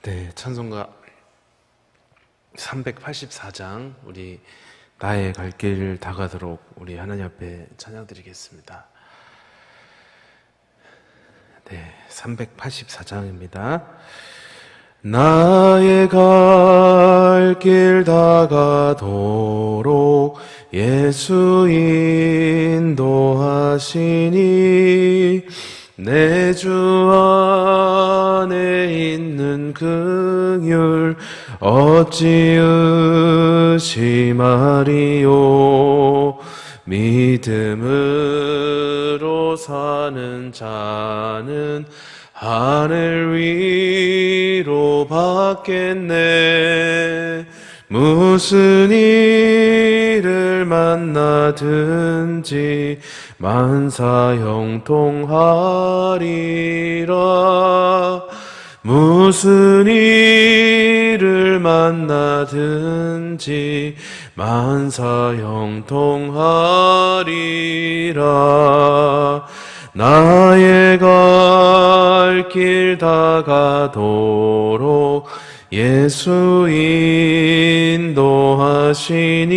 네, 찬송가 384장 우리 나의 갈 길 다가도록 우리 하나님 앞에 찬양드리겠습니다. 네, 384장입니다. 나의 갈 길 다가도록 예수 인도하시니 내 주 안에 있는 긍휼 어찌 의심하리요. 믿음으로 사는 자는 하늘 위로 받겠네. 무슨 일을 만나든지 만사 형통하리라. 무슨 일을 만나든지 만사 형통하리라. 나의 갈 길 다가도록 예수 인도하시니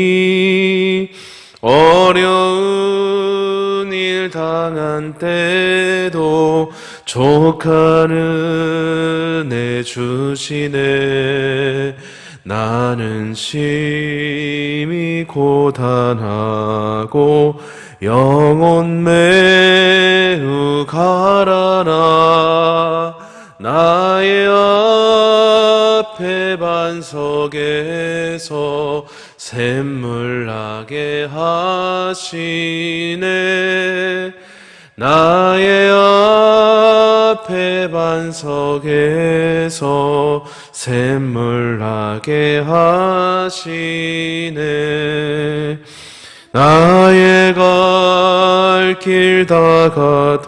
어려운 일 당한 때도 족한 은혜 주시네. 나는 심히 고단하고 영혼 매우 가라나. 나의 앞에 반석에서 샘물 나게 하시네. 나의 앞에 반석에서 샘물 나게 하시네. 나의 갈 길 다가도록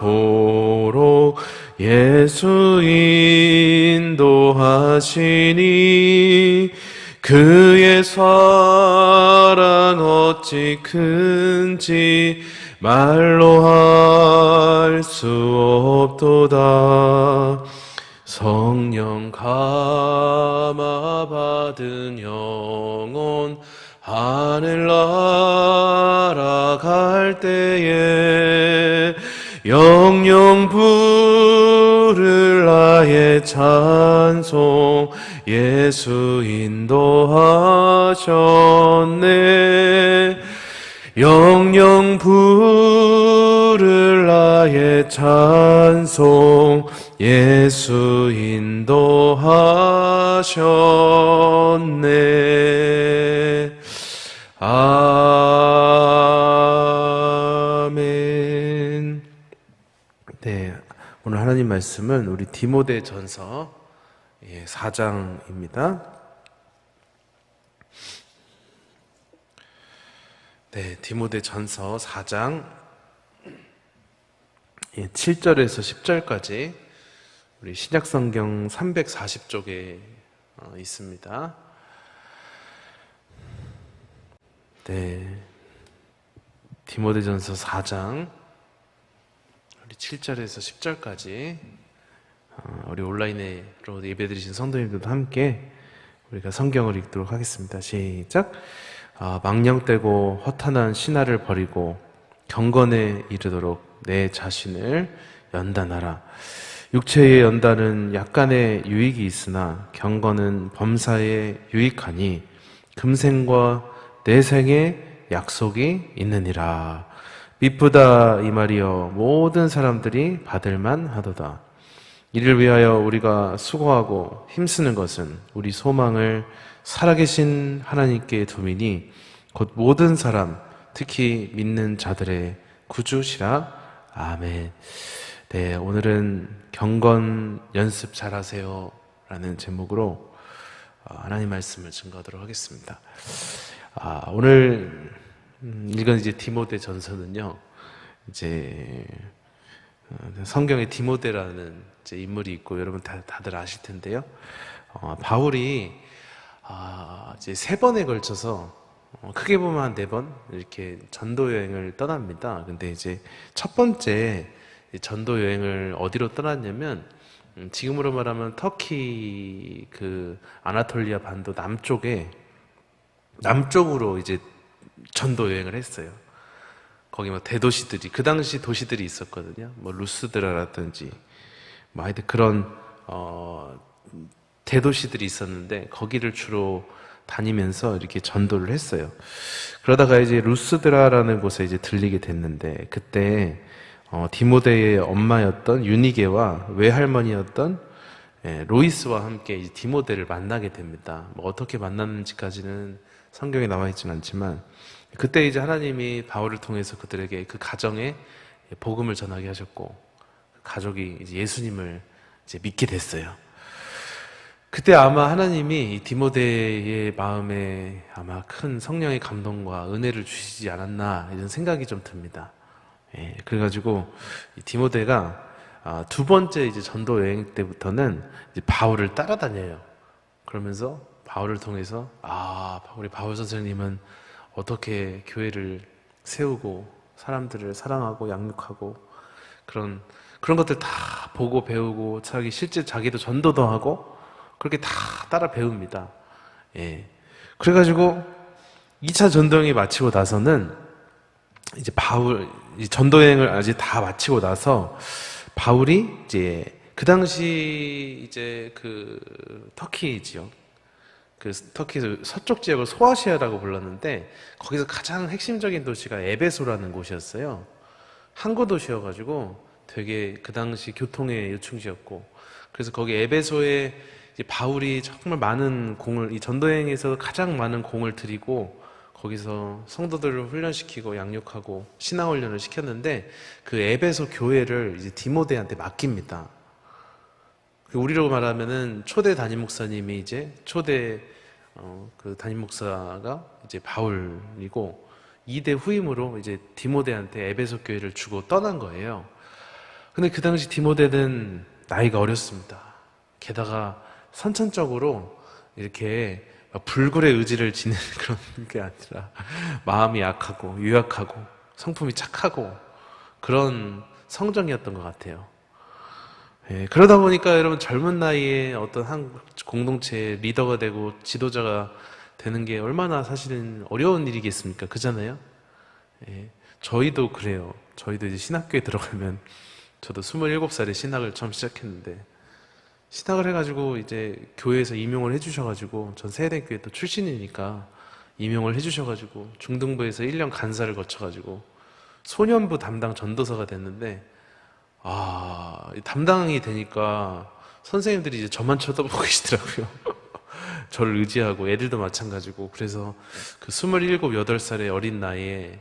예수 인도하시니 그의 사랑 어찌 큰지 말로 할 수 없도다. 성령 감화 받은 영혼 하늘 날아갈 때에 영영 부를 나의 찬송 예수 인도하셨네. 영영 부를 나의 찬송 예수 인도하셨네. 아멘. 네, 오늘 하나님 말씀은 우리 디모데 전서 4장입니다. 네, 디모데 전서 4장 7절에서 10절까지 우리 신약성경 340쪽에 있습니다. 네, 디모데전서 4장 우리 7절에서 10절까지 우리 온라인으로 예배드리신 성도님들도 함께 우리가 성경을 읽도록 하겠습니다. 시작. 망령되고 허탄한 신화를 버리고 경건에 이르도록 내 자신을 연단하라. 육체의 연단은 약간의 유익이 있으나 경건은 범사에 유익하니 금생과 내생의 약속이 있느니라. 미쁘다 이 말이여 모든 사람들이 받을만 하도다. 이를 위하여 우리가 수고하고 힘쓰는 것은 우리 소망을 살아계신 하나님께 두미니 곧 모든 사람 특히 믿는 자들의 구주시라. 아멘. 네, 오늘은 경건 연습 잘하세요 라는 제목으로 하나님 말씀을 증거하도록 하겠습니다. 오늘 읽은 이제 디모데 전서는요, 이제 성경에 디모데라는 이제 인물이 있고 여러분 다들 아실 텐데요. 바울이 이제 3번에 걸쳐서 크게 보면 한 4번 이렇게 전도 여행을 떠납니다. 근데 이제 첫 번째 전도 여행을 어디로 떠났냐면 지금으로 말하면 터키 그 아나톨리아 반도 남쪽으로 이제 전도 여행을 했어요. 거기 뭐 대도시들이 그 당시 도시들이 있었거든요. 뭐 루스드라라든지 뭐 하여튼 그런 대도시들이 있었는데 거기를 주로 다니면서 이렇게 전도를 했어요. 그러다가 이제 루스드라라는 곳에 이제 들리게 됐는데 그때 디모데의 엄마였던 유니게와 외할머니였던 로이스와 함께 이제 디모데를 만나게 됩니다. 뭐 어떻게 만났는지까지는 성경에 나와 있지는 않지만 그때 이제 하나님이 바울을 통해서 그들에게 그 가정에 복음을 전하게 하셨고 그 가족이 이제 예수님을 이제 믿게 됐어요. 그때 아마 하나님이 이 디모데의 마음에 아마 큰 성령의 감동과 은혜를 주시지 않았나 이런 생각이 좀 듭니다. 그래가지고 이 디모데가 두 번째 이제 전도 여행 때부터는 이제 바울을 따라다녀요. 그러면서 바울을 통해서 우리 바울 선생님은 어떻게 교회를 세우고 사람들을 사랑하고 양육하고 그런 것들 다 보고 배우고 실제 자기도 전도도 하고 그렇게 다 따라 배웁니다. 그래가지고 2차 전도여행이 마치고 나서는 이제 전도 여행을 아직 다 마치고 나서 바울이 이제 그 당시 이제 그 터키 지역, 그 터키 서쪽 지역을 소아시아라고 불렀는데 거기서 가장 핵심적인 도시가 에베소라는 곳이었어요. 항구 도시여가지고 되게 그 당시 교통의 요충지였고 그래서 거기 에베소에 이제 바울이 정말 많은 이 전도여행에서 가장 많은 공을 들이고 거기서 성도들을 훈련시키고 양육하고 신앙훈련을 시켰는데 그 에베소 교회를 이제 디모데한테 맡깁니다. 우리로 말하면은 초대 담임 목사님이 이제 그 담임 목사가 이제 바울이고 2대 후임으로 이제 디모데한테 에베소 교회를 주고 떠난 거예요. 근데 그 당시 디모데는 나이가 어렸습니다. 게다가 선천적으로 이렇게 불굴의 의지를 지닌 그런 게 아니라 마음이 약하고 유약하고 성품이 착하고 그런 성정이었던 것 같아요. 그러다 보니까 여러분 젊은 나이에 어떤 한 공동체의 리더가 되고 지도자가 되는 게 얼마나 사실은 어려운 일이겠습니까? 그잖아요? 저희도 그래요. 저희도 이제 신학교에 들어가면 저도 27살에 신학을 처음 시작했는데 신학을 해가지고 이제 교회에서 임용을 해주셔가지고 전 세대교회 또 출신이니까 임용을 해주셔가지고 중등부에서 1년 간사를 거쳐가지고 소년부 담당 전도사가 됐는데 담당이 되니까 선생님들이 이제 저만 쳐다보고 계시더라고요. 저를 의지하고 애들도 마찬가지고 그래서 그 27, 8살의 어린 나이에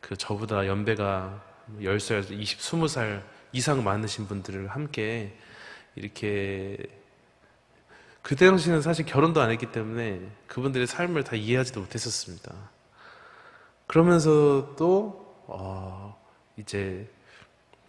그 저보다 연배가 10살, 20살 이상 많으신 분들을 함께 이렇게 그때 당시는 사실 결혼도 안 했기 때문에 그분들의 삶을 다 이해하지도 못했었습니다. 그러면서 또 이제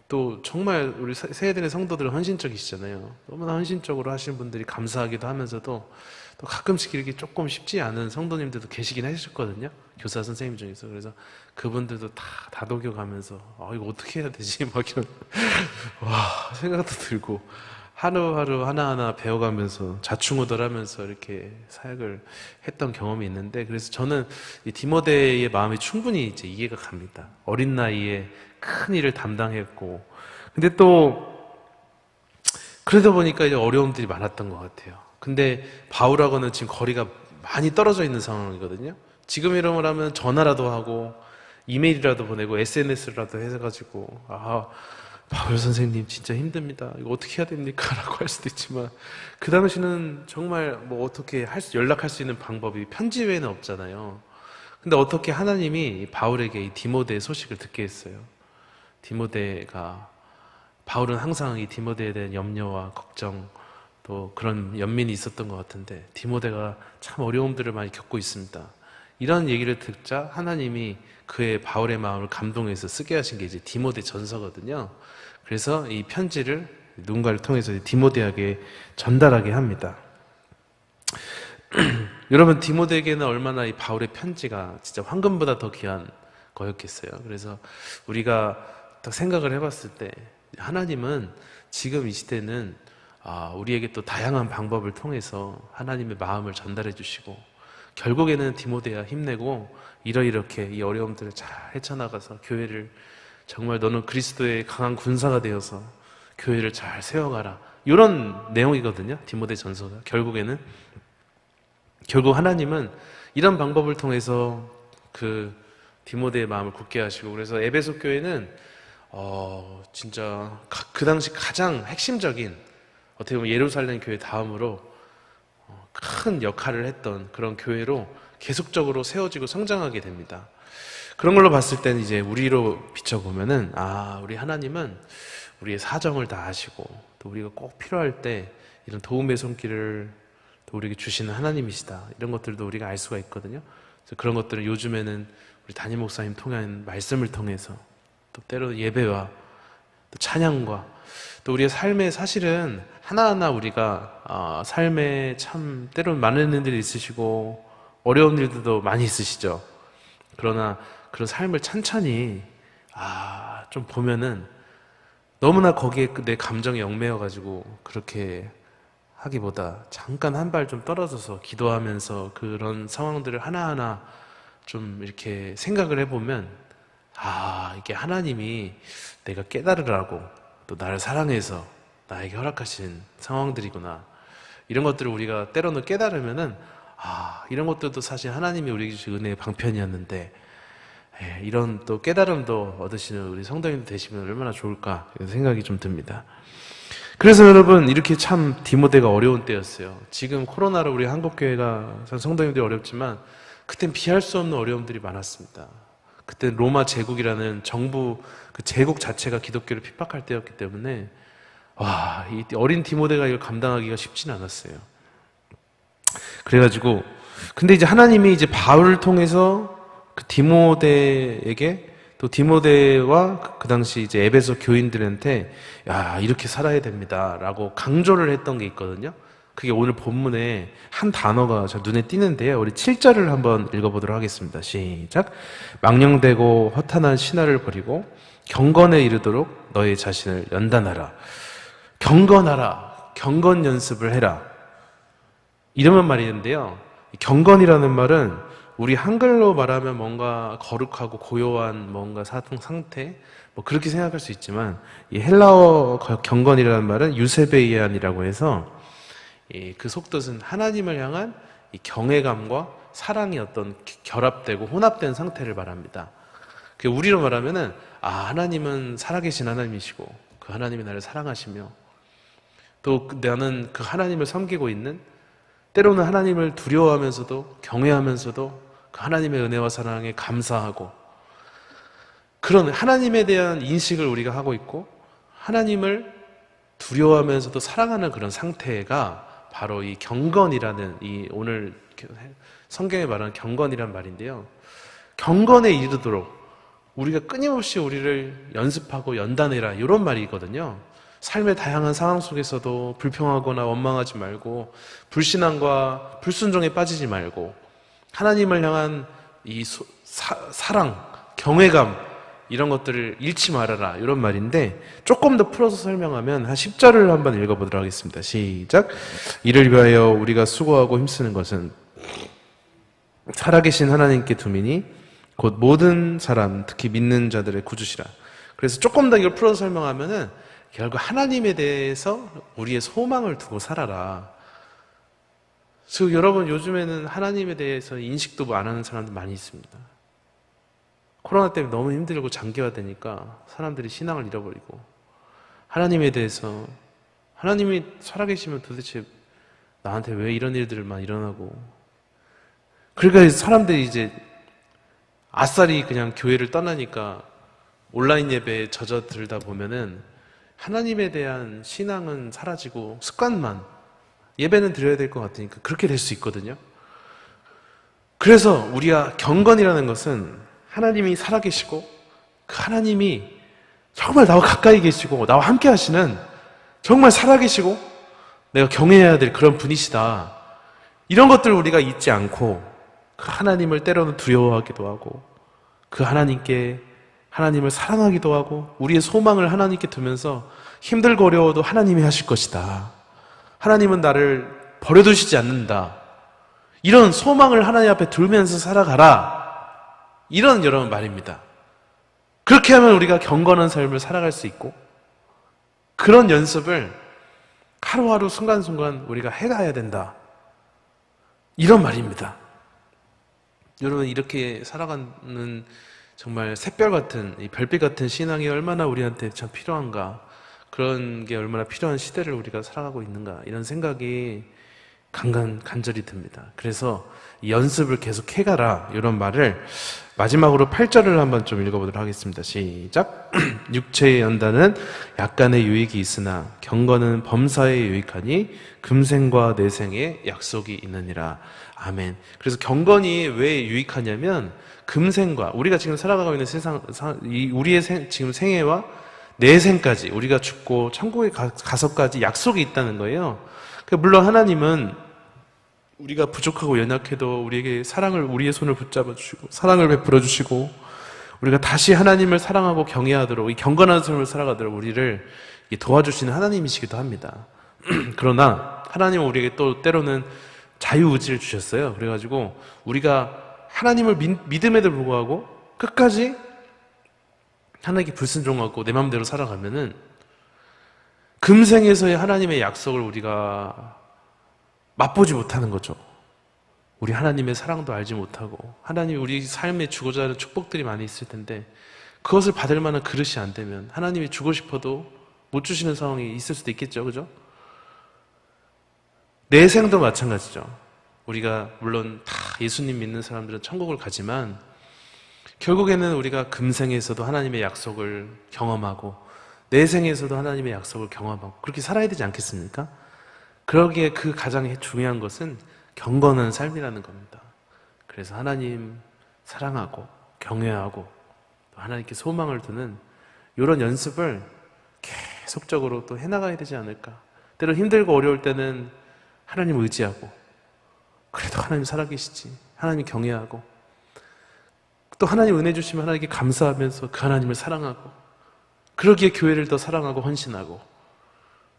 또 정말 우리 세대의 성도들은 헌신적이시잖아요. 너무나 헌신적으로 하시는 분들이 감사하기도 하면서도 또 가끔씩 이렇게 조금 쉽지 않은 성도님들도 계시긴 하셨거든요. 교사 선생님 중에서. 그래서 그분들도 다 다독여 가면서 이거 어떻게 해야 되지? 막 이런 생각도 들고 하루하루 하나하나 배워가면서 자충우돌하면서 이렇게 사역을 했던 경험이 있는데 그래서 저는 이 디모데의 마음이 충분히 이제 이해가 갑니다. 어린 나이에 큰 일을 담당했고 근데 또 그러다 보니까 이제 어려움들이 많았던 것 같아요. 근데 바울하고는 지금 거리가 많이 떨어져 있는 상황이거든요. 지금 이름을 하면 전화라도 하고 이메일이라도 보내고 SNS라도 해가지고 바울 선생님 진짜 힘듭니다. 이거 어떻게 해야 됩니까? 라고 할 수도 있지만 그 당시는 정말 뭐 어떻게 연락할 수 있는 방법이 편지 외에는 없잖아요. 근데 어떻게 하나님이 바울에게 이 디모데의 소식을 듣게 했어요. 바울은 항상 이 디모데에 대한 염려와 걱정 또 그런 연민이 있었던 것 같은데 디모데가 참 어려움들을 많이 겪고 있습니다. 이런 얘기를 듣자 하나님이 바울의 마음을 감동해서 쓰게 하신 게 이제 디모데 전서거든요. 그래서 이 편지를 누군가를 통해서 디모데에게 전달하게 합니다. 여러분 디모데에게는 얼마나 이 바울의 편지가 진짜 황금보다 더 귀한 거였겠어요. 그래서 우리가 딱 생각을 해봤을 때 하나님은 지금 이 시대는 우리에게 또 다양한 방법을 통해서 하나님의 마음을 전달해 주시고, 결국에는 디모데야 힘내고 이렇게 이 어려움들을 잘 헤쳐나가서 교회를, 정말 너는 그리스도의 강한 군사가 되어서 교회를 잘 세워가라, 이런 내용이거든요. 디모데 전서가 결국 하나님은 이런 방법을 통해서 그 디모데의 마음을 굳게 하시고, 그래서 에베소 교회는 진짜 그 당시 가장 핵심적인, 어떻게 보면 예루살렘 교회 다음으로 큰 역할을 했던 그런 교회로 계속적으로 세워지고 성장하게 됩니다. 그런 걸로 봤을 때는 이제 우리로 비춰보면은, 우리 하나님은 우리의 사정을 다 아시고, 또 우리가 꼭 필요할 때 이런 도움의 손길을 또 우리에게 주시는 하나님이시다, 이런 것들도 우리가 알 수가 있거든요. 그래서 그런 것들을 요즘에는 우리 담임 목사님 통한 말씀을 통해서, 또 때로 예배와 또 찬양과 또 우리의 삶에, 사실은 하나하나 우리가 삶에 참 때로는 많은 일들이 있으시고 어려운 일들도 많이 있으시죠. 그러나 그런 삶을 찬찬히 좀 보면은 너무나 거기에 내 감정이 얽매여가지고 그렇게 하기보다 잠깐 한 발 좀 떨어져서 기도하면서 그런 상황들을 하나하나 좀 이렇게 생각을 해보면, 이게 하나님이 내가 깨달으라고 또 나를 사랑해서 나에게 허락하신 상황들이구나, 이런 것들을 우리가 때로는 깨달으면은 이런 것들도 사실 하나님이 우리에게 주신 은혜의 방편이었는데, 이런 또 깨달음도 얻으시는 우리 성도님들 되시면 얼마나 좋을까, 이런 생각이 좀 듭니다. 그래서 여러분, 이렇게 참 디모데가 어려운 때였어요. 지금 코로나로 우리 한국교회가 성도님들이 어렵지만 그땐 비할 수 없는 어려움들이 많았습니다. 그때 로마 제국이라는 정부, 그 제국 자체가 기독교를 핍박할 때였기 때문에 이 어린 디모데가 이걸 감당하기가 쉽지는 않았어요. 그래가지고 근데 이제 하나님이 이제 바울을 통해서 그 디모데에게, 또 디모데와 그 당시 이제 에베소 교인들한테 이렇게 살아야 됩니다라고 강조를 했던 게 있거든요. 그게 오늘 본문에 한 단어가 저 눈에 띄는데요. 우리 7절을 한번 읽어보도록 하겠습니다. 시작. 망령되고 허탄한 신화를 버리고 경건에 이르도록 너의 자신을 연단하라. 경건하라. 경건 연습을 해라. 이러면 말이는데요. 경건이라는 말은 우리 한글로 말하면 뭔가 거룩하고 고요한 뭔가 상태, 뭐 그렇게 생각할 수 있지만, 이 헬라어 경건이라는 말은 유세베이안이라고 해서 그 속뜻은 하나님을 향한 이 경외감과 사랑이 어떤 결합되고 혼합된 상태를 말합니다. 그 우리로 말하면은 하나님은 살아계신 하나님이시고 그 하나님이 나를 사랑하시며, 또 나는 그 하나님을 섬기고 있는, 때로는 하나님을 두려워하면서도 경외하면서도 그 하나님의 은혜와 사랑에 감사하고, 그런 하나님에 대한 인식을 우리가 하고 있고 하나님을 두려워하면서도 사랑하는 그런 상태가 바로 이 경건이라는, 이 오늘 성경에 말하는 경건이란 말인데요. 경건에 이르도록 우리가 끊임없이 우리를 연습하고 연단해라, 이런 말이거든요. 삶의 다양한 상황 속에서도 불평하거나 원망하지 말고, 불신앙과 불순종에 빠지지 말고, 하나님을 향한 이 사랑, 경외감, 이런 것들을 잃지 말아라, 이런 말인데, 조금 더 풀어서 설명하면 한 10절을 한번 읽어보도록 하겠습니다. 시작. 이를 위하여 우리가 수고하고 힘쓰는 것은 살아계신 하나님께 두미니 곧 모든 사람, 특히 믿는 자들의 구주시라. 그래서 조금 더 이걸 풀어서 설명하면은 결국 하나님에 대해서 우리의 소망을 두고 살아라. 그래서 여러분, 요즘에는 하나님에 대해서 인식도 안 하는 사람들 많이 있습니다. 코로나 때문에 너무 힘들고 장기화되니까 사람들이 신앙을 잃어버리고, 하나님에 대해서, 하나님이 살아계시면 도대체 나한테 왜 이런 일들만 일어나고, 그러니까 사람들이 이제 아싸리 그냥 교회를 떠나니까 온라인 예배에 젖어들다 보면은 하나님에 대한 신앙은 사라지고 습관만, 예배는 드려야 될 것 같으니까 그렇게 될 수 있거든요. 그래서 우리가 경건이라는 것은 하나님이 살아계시고 그 하나님이 정말 나와 가까이 계시고 나와 함께 하시는, 정말 살아계시고 내가 경외해야 될 그런 분이시다, 이런 것들을 우리가 잊지 않고 그 하나님을 때로는 두려워하기도 하고, 그 하나님을 사랑하기도 하고, 우리의 소망을 하나님께 두면서 힘들고 어려워도 하나님이 하실 것이다, 하나님은 나를 버려두시지 않는다. 이런 소망을 하나님 앞에 두면서 살아가라. 이런 여러분 말입니다. 그렇게 하면 우리가 경건한 삶을 살아갈 수 있고 그런 연습을 하루하루 순간순간 우리가 해가야 된다. 이런 말입니다. 여러분 이렇게 살아가는 정말 샛별 같은 이 별빛 같은 신앙이 얼마나 우리한테 참 필요한가, 그런 게 얼마나 필요한 시대를 우리가 살아가고 있는가, 이런 생각이 간절히 듭니다. 그래서 연습을 계속 해가라, 이런 말을 마지막으로 8절을 한번 좀 읽어보도록 하겠습니다. 시작. 육체의 연단은 약간의 유익이 있으나 경건은 범사에 유익하니 금생과 내생에 약속이 있느니라. 아멘. 그래서 경건이 왜 유익하냐면 금생과, 우리가 지금 살아가고 있는 세상, 우리의 지금 생애와 내생까지, 우리가 죽고 천국에 가서까지 약속이 있다는 거예요. 물론 하나님은 우리가 부족하고 연약해도 우리에게 사랑을, 우리의 손을 붙잡아 주시고 사랑을 베풀어 주시고 우리가 다시 하나님을 사랑하고 경외하도록, 이 경건한 삶을 살아가도록 우리를 도와주시는 하나님이시기도 합니다. 그러나 하나님은 우리에게 또 때로는 자유의지를 주셨어요. 그래가지고 우리가 하나님을 믿음에도 불구하고 끝까지 하나님께 불순종하고 내 마음대로 살아가면은 금생에서의 하나님의 약속을 우리가 맛보지 못하는 거죠. 우리 하나님의 사랑도 알지 못하고 하나님이 우리 삶에 주고자 하는 축복들이 많이 있을 텐데 그것을 받을 만한 그릇이 안 되면 하나님이 주고 싶어도 못 주시는 상황이 있을 수도 있겠죠. 그죠? 내 생도 마찬가지죠. 우리가 물론 다 예수님 믿는 사람들은 천국을 가지만 결국에는 우리가 금생에서도 하나님의 약속을 경험하고 내생에서도 하나님의 약속을 경험하고 그렇게 살아야 되지 않겠습니까? 그러기에 그 가장 중요한 것은 경건한 삶이라는 겁니다. 그래서 하나님 사랑하고 경외하고 또 하나님께 소망을 두는 이런 연습을 계속적으로 또 해나가야 되지 않을까. 때로 힘들고 어려울 때는 하나님 의지하고 그래도 하나님 살아계시지, 하나님 경외하고 또 하나님 은혜 주시면 하나님께 감사하면서 그 하나님을 사랑하고 그러기에 교회를 더 사랑하고 헌신하고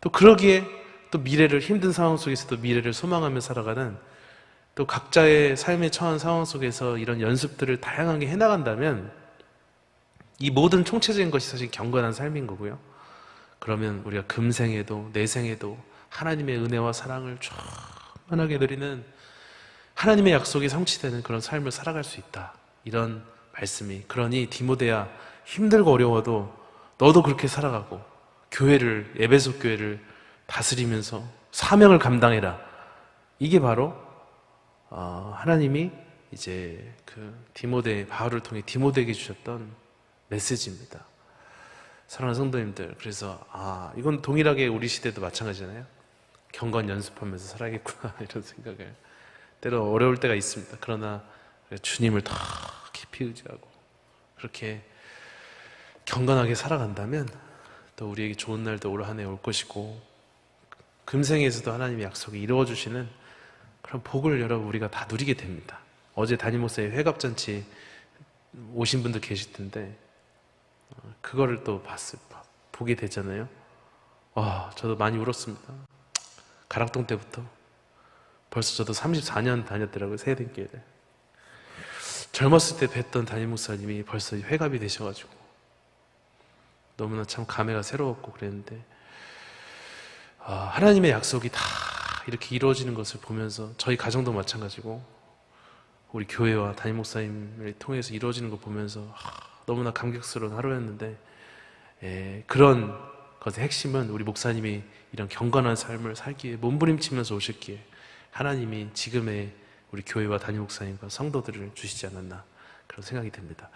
또 그러기에 또 미래를, 힘든 상황 속에서도 미래를 소망하며 살아가는, 또 각자의 삶에 처한 상황 속에서 이런 연습들을 다양하게 해나간다면 이 모든 총체적인 것이 사실 경건한 삶인 거고요. 그러면 우리가 금생에도 내생에도 하나님의 은혜와 사랑을 충만하게 누리는 하나님의 약속이 성취되는 그런 삶을 살아갈 수 있다. 이런 말씀이, 그러니 디모데야 힘들고 어려워도 너도 그렇게 살아가고 교회를, 에베소 교회를 다스리면서 사명을 감당해라. 이게 바로 하나님이 이제 그 디모데, 바울을 통해 디모데에게 주셨던 메시지입니다. 사랑하는 성도님들, 그래서 이건 동일하게 우리 시대도 마찬가지잖아요. 경건 연습하면서 살아야겠구나 이런 생각을, 때로 어려울 때가 있습니다. 그러나 주님을 더 깊이 의지하고 그렇게 경건하게 살아간다면 또 우리에게 좋은 날도 올 한 해 올 것이고 금생에서도 하나님의 약속이 이루어주시는 그런 복을 여러분 우리가 다 누리게 됩니다. 어제 담임 목사의 회갑잔치 오신 분들 계실 텐데 그거를 또 보게 되잖아요. 저도 많이 울었습니다. 가락동 때부터 벌써 저도 34년 다녔더라고요. 세대교회를. 젊었을 때 뵀던 담임 목사님이 벌써 회갑이 되셔가지고 너무나 참 감회가 새로웠고 그랬는데 하나님의 약속이 다 이렇게 이루어지는 것을 보면서 저희 가정도 마찬가지고 우리 교회와 담임 목사님을 통해서 이루어지는 걸 보면서 너무나 감격스러운 하루였는데 그런 것의 핵심은 우리 목사님이 이런 경건한 삶을 살기에 몸부림치면서 오셨기에 하나님이 지금의 우리 교회와 담임 목사님과 성도들을 주시지 않았나 그런 생각이 듭니다.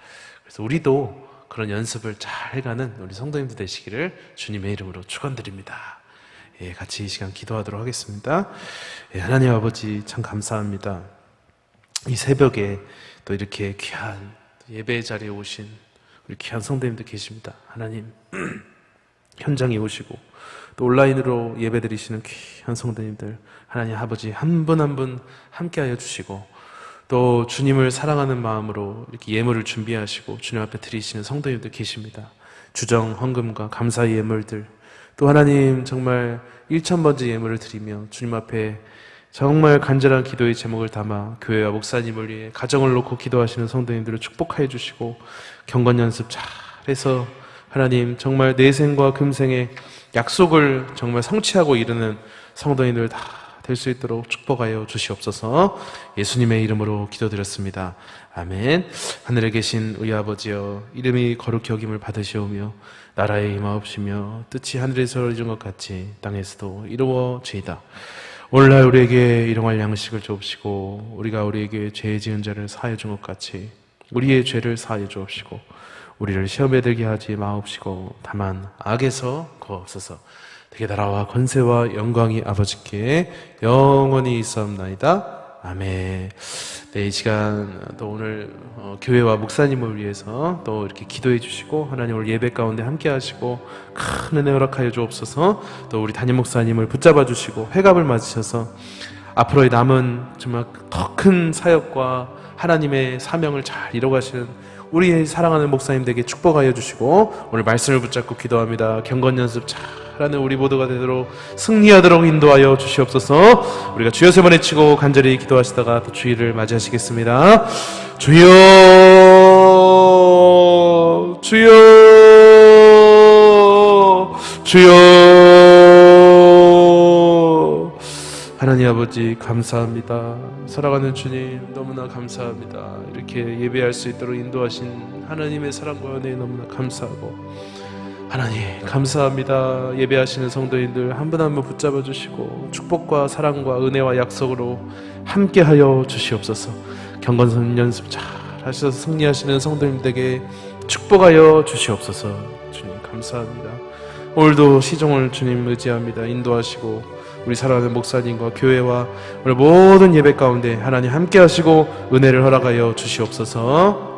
그래서 우리도 그런 연습을 잘 해가는 우리 성도님들 되시기를 주님의 이름으로 축원드립니다. 같이 이 시간 기도하도록 하겠습니다. 하나님 아버지 참 감사합니다. 이 새벽에 또 이렇게 귀한 예배 자리에 오신 우리 귀한 성도님들 계십니다. 하나님 현장에 오시고 또 온라인으로 예배 드리시는 귀한 성도님들 하나님 아버지 한 분 한 분 함께하여 주시고 또 주님을 사랑하는 마음으로 이렇게 예물을 준비하시고 주님 앞에 드리시는 성도님들 계십니다. 주정 헌금과 감사의 예물들 또 하나님 정말 1000번째 예물을 드리며 주님 앞에 정말 간절한 기도의 제목을 담아 교회와 목사님을 위해 가정을 놓고 기도하시는 성도님들을 축복하여 주시고 경건 연습 잘해서 하나님 정말 내생과 금생의 약속을 정말 성취하고 이루는 성도님들 다 될 수 있도록 축복하여 주시옵소서. 예수님의 이름으로 기도드렸습니다. 아멘. 하늘에 계신 우리 아버지여, 이름이 거룩히 여김을 받으시오며 나라에 임하옵시며 뜻이 하늘에서 이룬 것 같이 땅에서도 이루어지이다. 오늘날 우리에게 일용할 양식을 주옵시고 우리가 우리에게 죄 지은 자를 사하여 준 것 같이 우리의 죄를 사하여 주옵시고 우리를 시험에 들게 하지 마옵시고 다만 악에서 구하옵소서. 되게 나라와 권세와 영광이 아버지께 영원히 있사옵나이다. 아멘. 네, 이 시간 또 오늘 교회와 목사님을 위해서 또 이렇게 기도해 주시고 하나님 오늘 예배 가운데 함께 하시고 큰 은혜 허락하여 주옵소서. 또 우리 담임 목사님을 붙잡아 주시고 회갑을 맞으셔서 앞으로의 남은 정말 더 큰 사역과 하나님의 사명을 잘 이뤄가시는 우리의 사랑하는 목사님들에게 축복하여 주시고 오늘 말씀을 붙잡고 기도합니다. 경건 연습 잘하는 우리 모두가 되도록 승리하도록 인도하여 주시옵소서. 우리가 주여 세 번 외치고 간절히 기도하시다가 또 주일을 맞이하시겠습니다. 주여, 주여, 주여. 하나님 아버지 감사합니다. 사랑하는 주님 너무나 감사합니다. 이렇게 예배할 수 있도록 인도하신 하나님의 사랑과 은혜에 너무나 감사하고 하나님 감사합니다. 예배하시는 성도님들 한 분 한 분 붙잡아 주시고 축복과 사랑과 은혜와 약속으로 함께하여 주시옵소서. 경건 연습 잘 하셔서 승리하시는 성도님들에게 축복하여 주시옵소서. 주님 감사합니다. 오늘도 시종을 주님 의지합니다. 인도하시고 우리 사랑하는 목사님과 교회와 오늘 모든 예배 가운데 하나님 함께 하시고 은혜를 허락하여 주시옵소서.